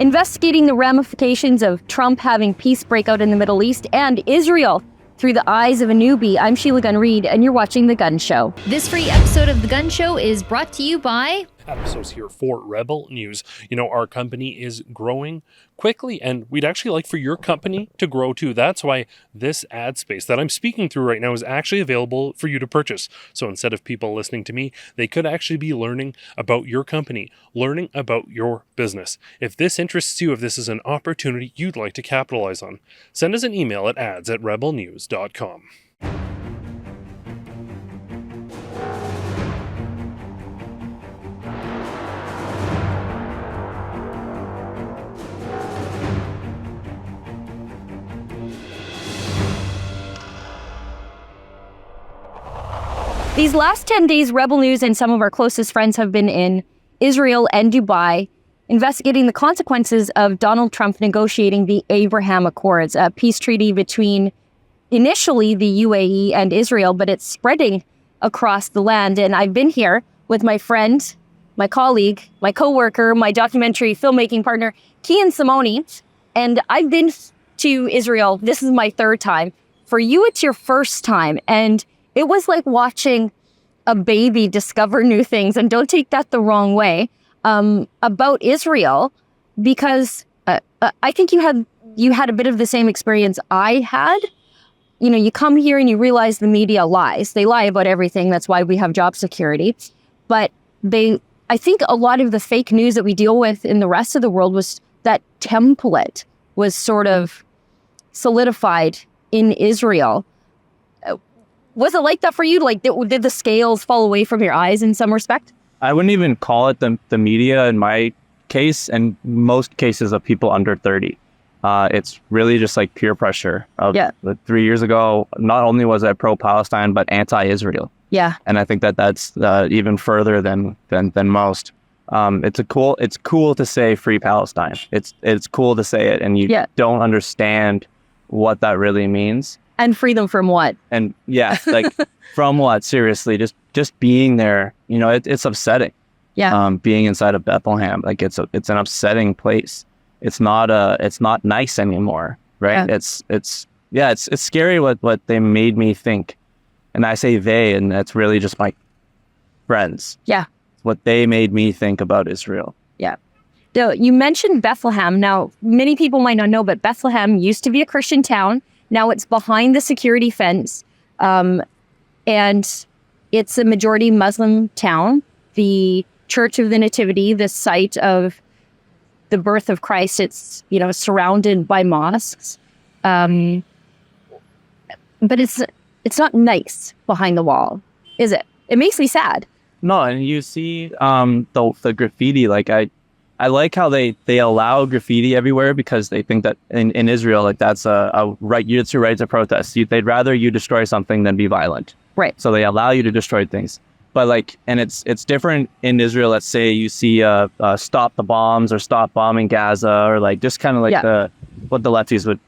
investigating the ramifications of Trump having peace break out in the Middle East and Israel through the eyes of a newbie. I'm Sheila Gunn Reid, and you're watching The Gun Show. This free episode of The Gun Show is brought to you by... Episodes here for Rebel News. You know, our company is growing quickly, and we'd actually like for your company to grow too. That's why this ad space that I'm speaking through right now is actually available for you to purchase. So instead of people listening to me, they could actually be learning about your company, learning about your business. If this interests you, if this is an opportunity you'd like to capitalize on, send us an email at ads@rebelnews.com. These last 10 days, Rebel News and some of our closest friends have been in Israel and Dubai, investigating the consequences of Donald Trump negotiating the Abraham Accords, a peace treaty between initially the UAE and Israel, but it's spreading across the land. And I've been here with my friend, my colleague, my coworker, my documentary filmmaking partner, Kian Simone, and I've been to Israel. This is my third time. For you, it's your first time, and it was like watching a baby discover new things, and don't take that the wrong way, about Israel, because I think you had a bit of the same experience I had. You know, you come here and you realize the media lies. They lie about everything. That's why we have job security. But I think a lot of the fake news that we deal with in the rest of the world was that template was sort of solidified in Israel. Was it like that for you? Like, did the scales fall away from your eyes in some respect? I wouldn't even call it the media in my case, and most cases of people under 30. It's really just like peer pressure. 3 years ago, not only was I pro-Palestine, but anti-Israel. Yeah. And I think that's even further than most. It's cool to say free Palestine. It's cool to say it, and you don't understand what that really means. And freedom from what? And yeah, like from what? Seriously, just being there, you know, it's upsetting. Yeah. Being inside of Bethlehem, like it's an upsetting place. It's not nice anymore, right? Yeah. It's scary what they made me think. And I say they, and that's really just my friends. Yeah. What they made me think about Israel. Yeah. So you mentioned Bethlehem. Now, many people might not know, but Bethlehem used to be a Christian town. Now it's behind the security fence, and it's a majority Muslim town. The Church of the Nativity, the site of the birth of Christ, it's, you know, surrounded by mosques. But it's not nice behind the wall, is it? It makes me sad. No, and you see the graffiti, like I like how they allow graffiti everywhere, because they think that in Israel, like that's a right. It's your right to protest. They'd rather you destroy something than be violent. Right. So they allow you to destroy things. But like, and it's different in Israel. Let's say you see stop the bombs or stop bombing Gaza, or like just kind of like what the lefties would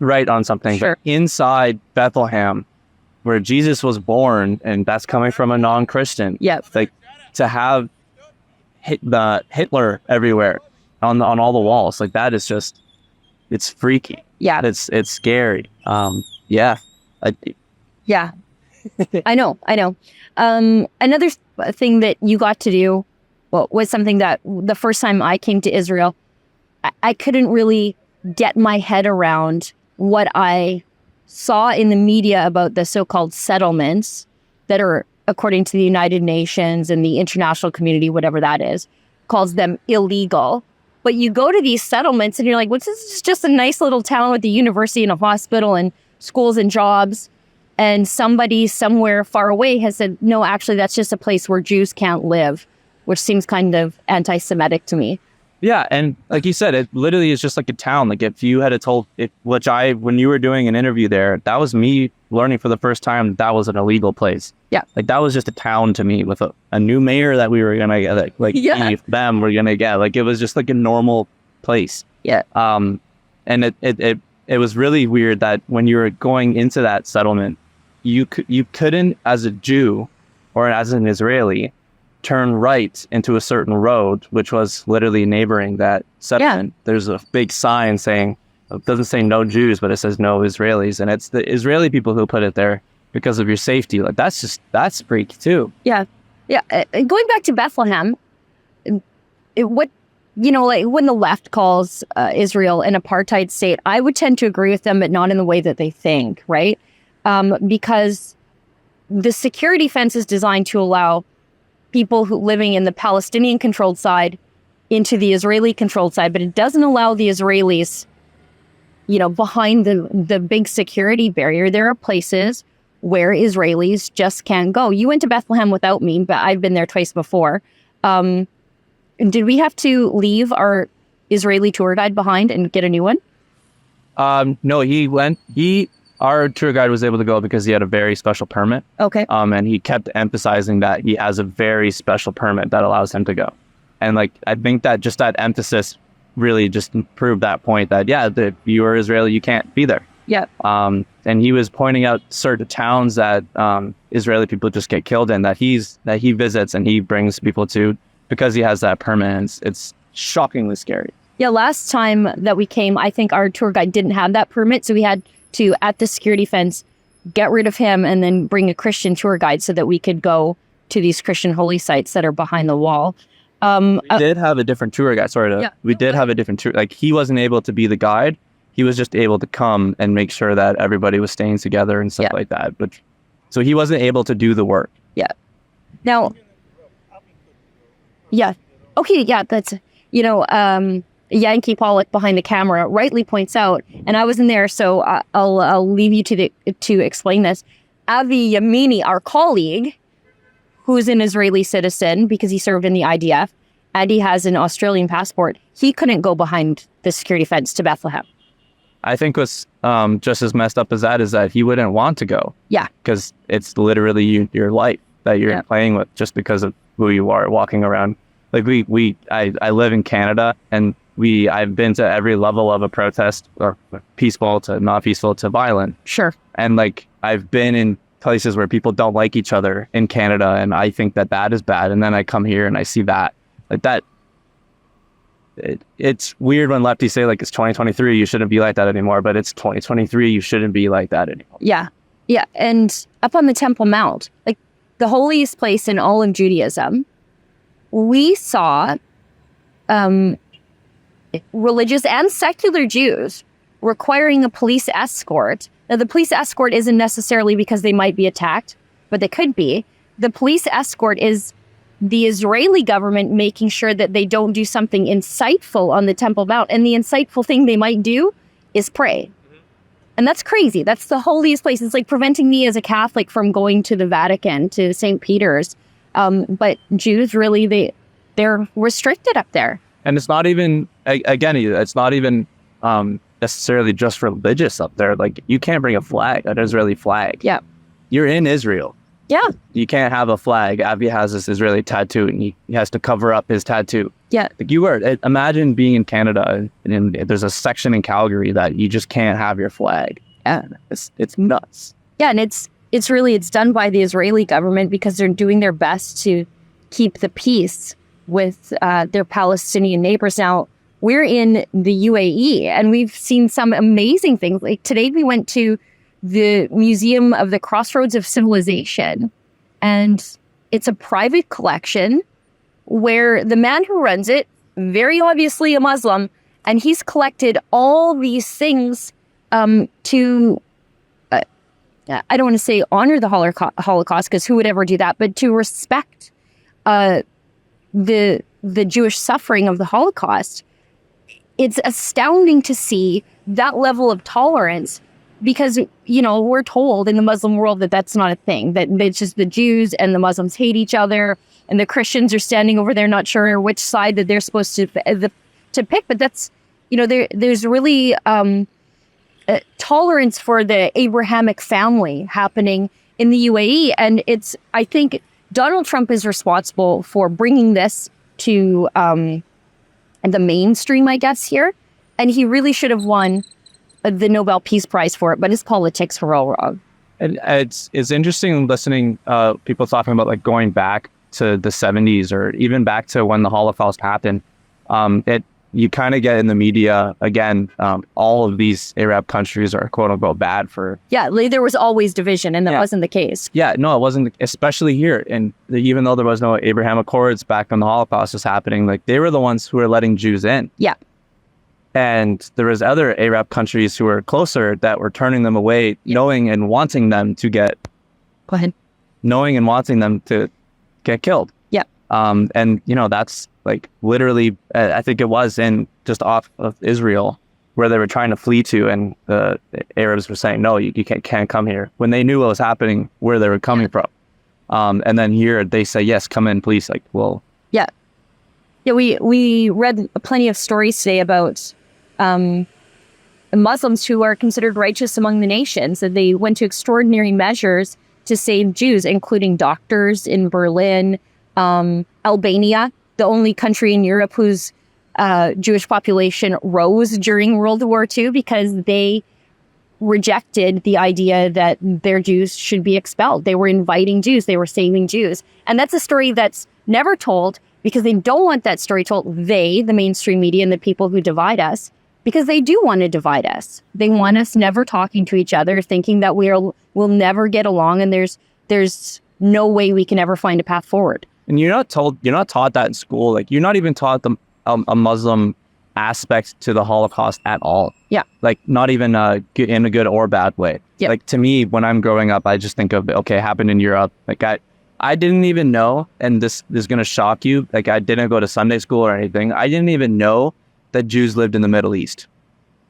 write on something. Sure. But inside Bethlehem, where Jesus was born, and that's coming from a non-Christian. Yeah. Like to have Hitler everywhere on all the walls, like that is just, it's freaky. Yeah. It's scary. Yeah. I know. Another thing that you got to do, was something that the first time I came to Israel, I couldn't really get my head around what I saw in the media about the so-called settlements that are, according to the United Nations and the international community, whatever that is, calls them illegal. But you go to these settlements and you're like, this is just a nice little town with a university and a hospital and schools and jobs. And somebody somewhere far away has said, no, actually, that's just a place where Jews can't live, which seems kind of anti-Semitic to me. Yeah, and like you said, it literally is just like a town. Like if you had told it, when you were doing an interview there, that was me learning for the first time that was an illegal place. Yeah. Like that was just a town to me with a new mayor that we were going to get, like them were going to get. Like it was just like a normal place. Yeah. And it was really weird that when you were going into that settlement, you couldn't, as a Jew or as an Israeli, turn right into a certain road, which was literally neighboring that settlement. There's a big sign saying, it doesn't say no Jews, but it says no Israelis. And it's the Israeli people who put it there because of your safety. Like, that's freaky too. Yeah. Yeah. Going back to Bethlehem, like when the left calls Israel an apartheid state, I would tend to agree with them, but not in the way that they think, right? Because the security fence is designed to allow people who living in the Palestinian-controlled side into the Israeli-controlled side, but it doesn't allow the Israelis, behind the big security barrier. There are places where Israelis just can't go. You went to Bethlehem without me, but I've been there twice before. Did we have to leave our Israeli tour guide behind and get a new one? No, our tour guide was able to go because he had a very special permit. Okay. And he kept emphasizing that he has a very special permit that allows him to go. And I think that just that emphasis really just proved that point that, if you are Israeli, you can't be there. Yeah. And he was pointing out certain towns that Israeli people just get killed in, that he visits and he brings people to because he has that permit. And it's shockingly scary. Yeah, last time that we came, I think our tour guide didn't have that permit, so we had to, at the security fence, get rid of him and then bring a Christian tour guide so that we could go to these Christian holy sites that are behind the wall. We did have a different tour guide. We did have a different tour. He wasn't able to be the guide. He was just able to come and make sure that everybody was staying together and stuff like that. But so he wasn't able to do the work. Yeah. Now. Yeah. Okay. Yeah. That's Yankee Pollock behind the camera rightly points out, and I wasn't there, so I'll leave you to explain this. Avi Yamini, our colleague, who's an Israeli citizen because he served in the IDF, and he has an Australian passport, he couldn't go behind the security fence to Bethlehem. I think what's just as messed up as that is that he wouldn't want to go. Yeah. Because it's literally your life that you're playing with just because of who you are walking around. I live in Canada, and I've been to every level of a protest, or peaceful to not peaceful to violent. Sure. And I've been in places where people don't like each other in Canada, and I think that is bad. And then I come here and I see that. It's weird when lefties say it's 2023, you shouldn't be like that anymore, but it's 2023, you shouldn't be like that anymore. Yeah. Yeah. And up on the Temple Mount, the holiest place in all of Judaism, we saw religious and secular Jews requiring a police escort. Now, the police escort isn't necessarily because they might be attacked, but they could be. The police escort is the Israeli government making sure that they don't do something insightful on the Temple Mount. And the insightful thing they might do is pray. And that's crazy. That's the holiest place. It's like preventing me as a Catholic from going to the Vatican, to St. Peter's. But Jews, really, they're restricted up there. And it's not even, again, it's not even necessarily just religious up there. You can't bring an Israeli flag. Yeah. You're in Israel. Yeah. You can't have a flag. Avi has this Israeli tattoo, and he has to cover up his tattoo. Yeah. Imagine being in Canada, and there's a section in Calgary that you just can't have your flag. Yeah. It's nuts. Yeah, and it's done by the Israeli government because they're doing their best to keep the peace with their Palestinian neighbors. Now, we're in the UAE, and we've seen some amazing things. Today we went to the Museum of the Crossroads of Civilization, and it's a private collection where the man who runs it, very obviously a Muslim, and he's collected all these things to, I don't want to say honor the Holocaust, because who would ever do that, but to respect the Jewish suffering of the Holocaust. It's astounding to see that level of tolerance, because, we're told in the Muslim world that that's not a thing, that it's just the Jews and the Muslims hate each other, and the Christians are standing over there not sure which side that they're supposed to pick. But that's, there's really tolerance for the Abrahamic family happening in the UAE. And I think Donald Trump is responsible for bringing this to the mainstream, I guess, here. And he really should have won the Nobel Peace Prize for it, but his politics were all wrong. And it's interesting listening people talking about going back to the 70s or even back to when the Holocaust happened, you kind of get in the media again. All of these Arab countries are quote unquote bad for. Yeah, there was always division, and that Yeah. wasn't the case. Yeah, no, it wasn't, especially here. And even though there was no Abraham Accords back when the Holocaust was happening, like they were the ones who were letting Jews in. Yeah. And there was other Arab countries who were closer that were turning them away, knowing and wanting them to get Go ahead. killed. Yeah. And that's like literally, I think it was in just off of Israel where they were trying to flee to, and the Arabs were saying, no, you can't come here, when they knew what was happening, where they were coming from. And then here they say, yes, come in, please. Like, well, Yeah, we read plenty of stories today about Muslims who are considered righteous among the nations, and they went to extraordinary measures to save Jews, including doctors in Berlin, Albania, the only country in Europe whose Jewish population rose during World War II because they rejected the idea that their Jews should be expelled. They were inviting Jews. They were saving Jews. And that's a story that's never told because they don't want that story told. They, the mainstream media and the people who divide us, because they do want to divide us. They want us never talking to each other, thinking that we'll never get along, and there's no way we can ever find a path forward. and you're not taught that in school. Like, you're not even taught a Muslim aspect to the Holocaust at all. Yeah. Like, not even in a good or bad way. Yep. Like, to me, when I'm growing up, I just think of, okay, it happened in Europe. Like, I didn't even know, and this is going to shock you, like, I didn't go to Sunday school or anything. I didn't even know that Jews lived in the Middle East.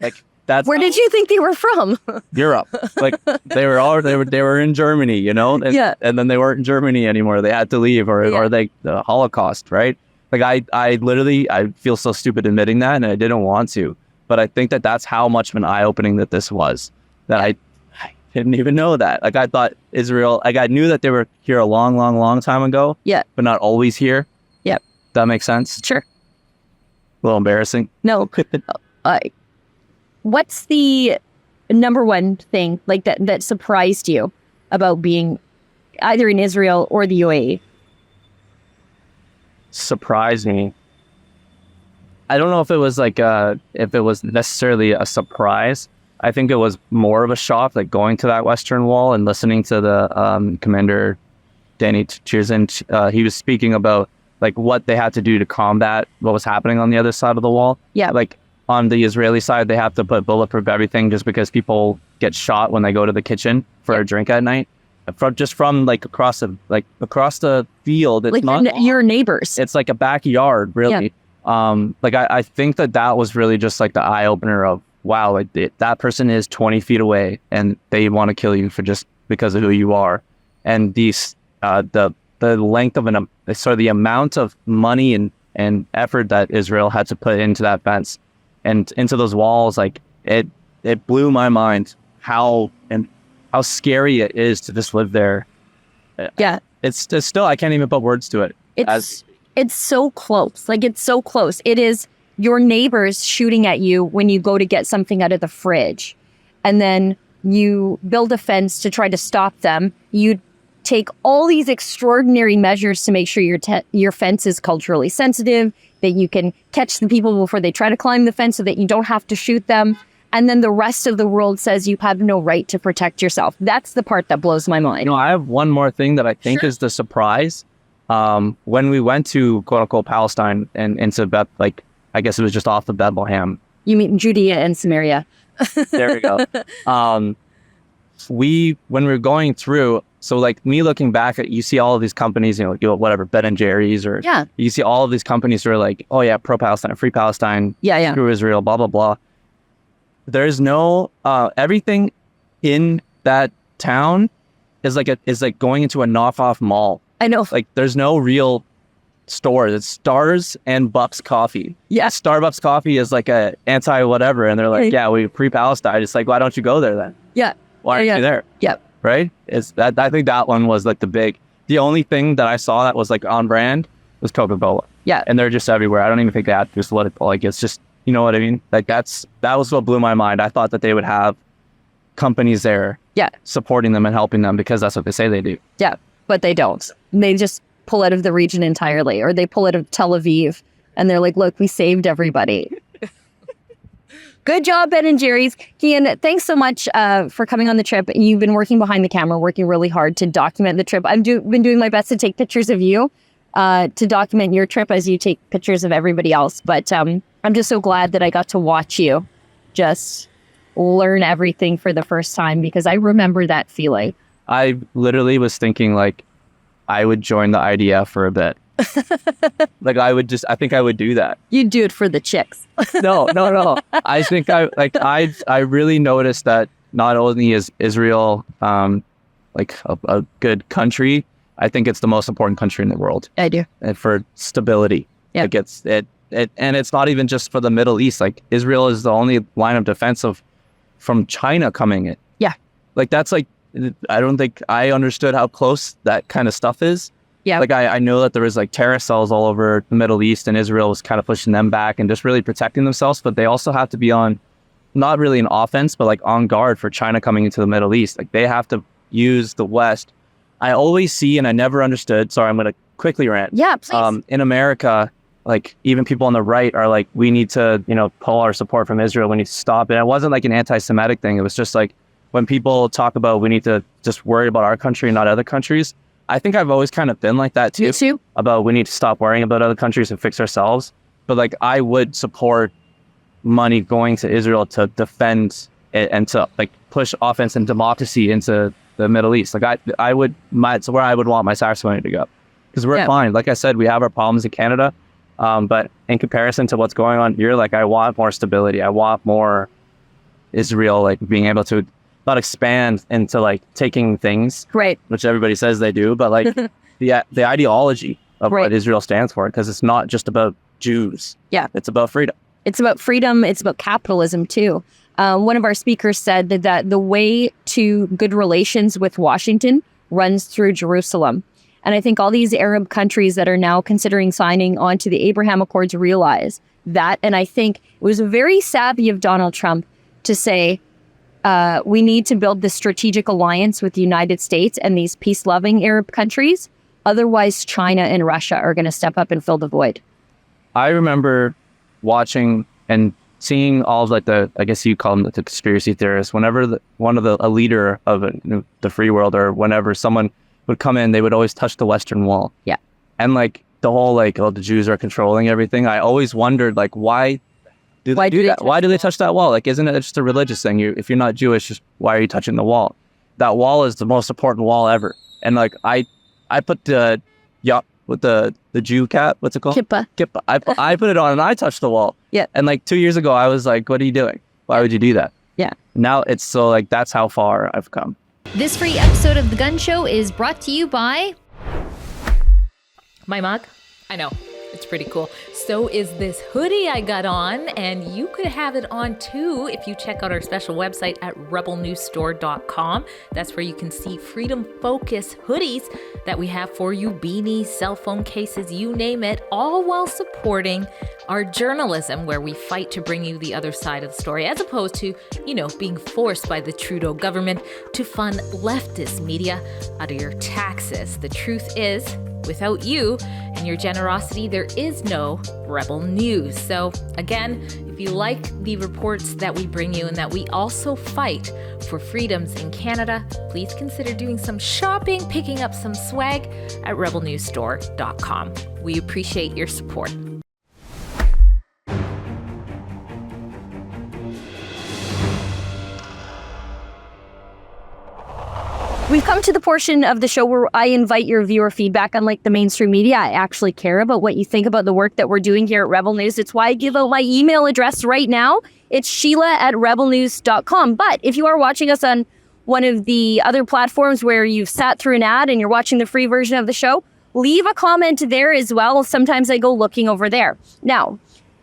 Like, that's Where did you think they were from? Europe. Like, they were in Germany, and, Yeah. and then they weren't in Germany anymore. They had to leave, or the Holocaust, right? Like, I literally feel so stupid admitting that, and I didn't want to, but I think that that's how much of an eye-opening that this was, that I didn't even know that. Like, I thought Israel, like, I knew that they were here a long, long, long time ago. Yeah. But not always here. Yep. That makes sense? Sure. A little embarrassing. No. What's the number one thing like that surprised you about being either in Israel or the UAE? Surprised me. I don't know if it was necessarily a surprise. I think it was more of a shock, like going to that Western Wall and listening to the Commander Danny Cherson. He was speaking about like what they had to do to combat what was happening on the other side of the wall. Yeah. Like, on the Israeli side, they have to put bulletproof everything just because people get shot when they go to the kitchen for a drink at night. From like across the field. It's Like not your neighbors. It's like a backyard, really. Like, I think that was really just like the eye opener of, wow, like that person is 20 feet away and they want to kill you for just because of who you are. And these, the length of the amount of money and effort that Israel had to put into that fence and into those walls, like it blew my mind how scary it is to just live there. Yeah. It's still, I can't even put words to it. It's so close. Like, it's so close. It is your neighbors shooting at you when you go to get something out of the fridge. And then you build a fence to try to stop them. You take all these extraordinary measures to make sure your fence is culturally sensitive, that you can catch the people before they try to climb the fence so that you don't have to shoot them. And then the rest of the world says you have no right to protect yourself. That's the part that blows my mind. I have one more thing that I think is the surprise. When we went to quote unquote Palestine and into I guess it was just off of Bethlehem. You mean Judea and Samaria. There we go. When we were going through, so like me looking back at, you see all of these companies, whatever, Ben and Jerry's, or you see all of these companies who are like, oh yeah, pro-Palestine, free Palestine, screw Israel, blah, blah, blah. There's no, everything in that town is like going into a knockoff mall. I know. Like, there's no real stores. It's Stars and Bucks Coffee. Yeah. Starbucks Coffee is like a anti-whatever, and they're like, yeah, we free Palestine. It's like, why don't you go there then? Yeah. Why aren't you there? Yep. Right? I think that one was like the only thing that I saw that was like on brand was Coca-Cola. Yeah. And they're just everywhere. I don't even think they had to just let it, like, it's just, you know what I mean? Like, that was what blew my mind. I thought that they would have companies there supporting them and helping them because that's what they say they do. Yeah. But they don't. They just pull out of the region entirely, or they pull out of Tel Aviv and they're like, look, we saved everybody. Good job, Ben and Jerry's. Kian, thanks so much for coming on the trip. You've been working behind the camera, working really hard to document the trip. I've been doing my best to take pictures of you, to document your trip as you take pictures of everybody else. But I'm just so glad that I got to watch you just learn everything for the first time, because I remember that feeling. I literally was thinking like I would join the IDF for a bit. Like I think I would do that. You'd do it for the chicks. No. I think I really noticed that not only is Israel like a good country, I think it's the most important country in the world. I do. And for stability. Yeah. Like and it's not even just for the Middle East. Like Israel is the only line of defense from China coming in. Yeah. Like that's like, I don't think I understood how close that kind of stuff is. Yeah. Like I know that there was like terror cells all over the Middle East, and Israel was kind of pushing them back and just really protecting themselves. But they also have to be on, not really an offense, but like on guard for China coming into the Middle East. Like they have to use the West. I always see, and I never understood. Sorry, I'm going to quickly rant. Yeah, please. In America, like even people on the right are like, we need to, pull our support from Israel. We need to stop it. And it wasn't like an anti-Semitic thing. It was just like when people talk about we need to just worry about our country and not other countries. I think I've always kind of been like that too. Me too. About we need to stop worrying about other countries and fix ourselves. But like I would support money going to Israel to defend it and to like push offense and democracy into the Middle East. Like it's where I would want my tax money to go, because we're fine. Like I said, we have our problems in Canada, but in comparison to what's going on here, like I want more stability. I want more Israel like being able to not expand into like taking things, right, which everybody says they do, but like the ideology of what Israel stands for, because it's not just about Jews. Yeah, it's about freedom. It's about freedom. It's about capitalism too. One of our speakers said that the way to good relations with Washington runs through Jerusalem. And I think all these Arab countries that are now considering signing on to the Abraham Accords realize that. And I think it was very savvy of Donald Trump to say, we need to build this strategic alliance with the United States and these peace-loving Arab countries. Otherwise, China and Russia are going to step up and fill the void. I remember watching and seeing all of like I guess you call them the conspiracy theorists, whenever a leader of the free world, or whenever someone would come in, they would always touch the Western Wall. Yeah. And like the whole like, the Jews are controlling everything. I always wondered like, why do they do that? Why do they touch that wall? Like, isn't it just a religious thing? If you're not Jewish, just why are you touching the wall? That wall is the most important wall ever. And like, I put with the Jew cap, what's it called? Kippah. I put it on and I touched the wall. Yeah. And like 2 years ago, I was like, what are you doing? Why would you do that? Yeah. Now it's so like, that's how far I've come. This free episode of The Gun Show is brought to you by my mug. I know. It's pretty cool. So is this hoodie I got on, and you could have it on too if you check out our special website at rebelnewsstore.com. That's where you can see Freedom Focus hoodies that we have for you, beanies, cell phone cases, you name it, all while supporting our journalism, where we fight to bring you the other side of the story, as opposed to, being forced by the Trudeau government to fund leftist media out of your taxes. The truth is, without you and your generosity, there is no Rebel News. So again, if you like the reports that we bring you and that we also fight for freedoms in Canada, please consider doing some shopping, picking up some swag at rebelnewsstore.com. We appreciate your support. We've come to the portion of the show where I invite your viewer feedback. Unlike the mainstream media, I actually care about what you think about the work that we're doing here at Rebel News. It's why I give out my email address right now. It's sheila@rebelnews.com. But if you are watching us on one of the other platforms where you've sat through an ad and you're watching the free version of the show, leave a comment there as well. Sometimes I go looking over there. Now,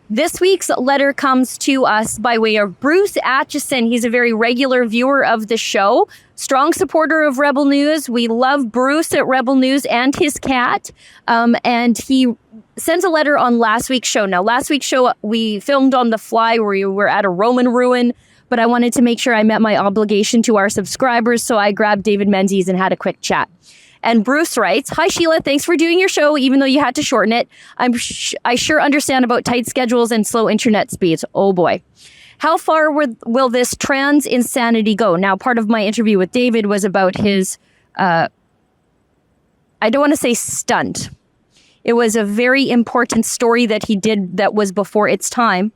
this week's letter comes to us by way of Bruce Atchison. He's a very regular viewer of the show, strong supporter of Rebel News. We love Bruce at Rebel News and his cat. And he sends a letter on last week's show. Now, last week's show, we filmed on the fly where we were at a Roman ruin, but I wanted to make sure I met my obligation to our subscribers. So I grabbed David Menzies and had a quick chat. And Bruce writes, "Hi, Sheila. Thanks for doing your show, even though you had to shorten it. I sure understand about tight schedules and slow internet speeds. Oh, boy. How far will this trans insanity go?" Now, part of my interview with David was about his, I don't want to say stunt. It was a very important story that he did that was before its time,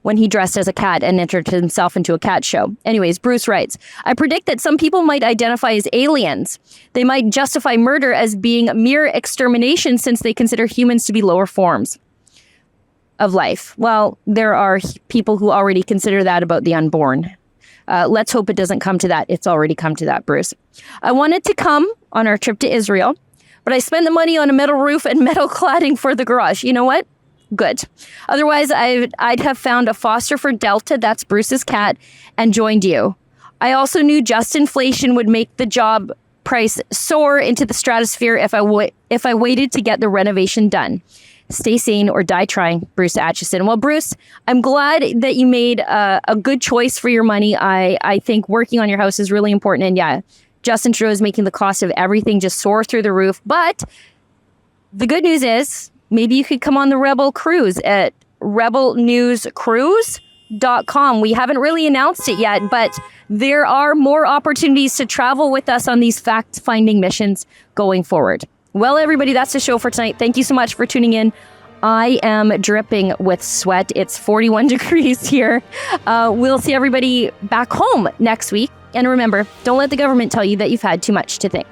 when he dressed as a cat and entered himself into a cat show. Anyways, Bruce writes, "I predict that some people might identify as aliens. They might justify murder as being mere extermination since they consider humans to be lower forms of life." Well, there are people who already consider that about the unborn. Let's hope it doesn't come to that. It's already come to that, Bruce. "I wanted to come on our trip to Israel, but I spent the money on a metal roof and metal cladding for the garage. You know what? Good. Otherwise, I'd have found a foster for Delta, that's Bruce's cat, and joined you. I also knew just inflation would make the job price soar into the stratosphere if I waited to get the renovation done. Stay sane or die trying, Bruce Atchison." Well, Bruce, I'm glad that you made a good choice for your money. I think working on your house is really important. And yeah, Justin Trudeau is making the cost of everything just soar through the roof. But the good news is, maybe you could come on the Rebel Cruise at rebelnewscruise.com. We haven't really announced it yet, but there are more opportunities to travel with us on these fact-finding missions going forward. Well, everybody, that's the show for tonight. Thank you so much for tuning in. I am dripping with sweat. It's 41 degrees here. We'll see everybody back home next week. And remember, don't let the government tell you that you've had too much to think.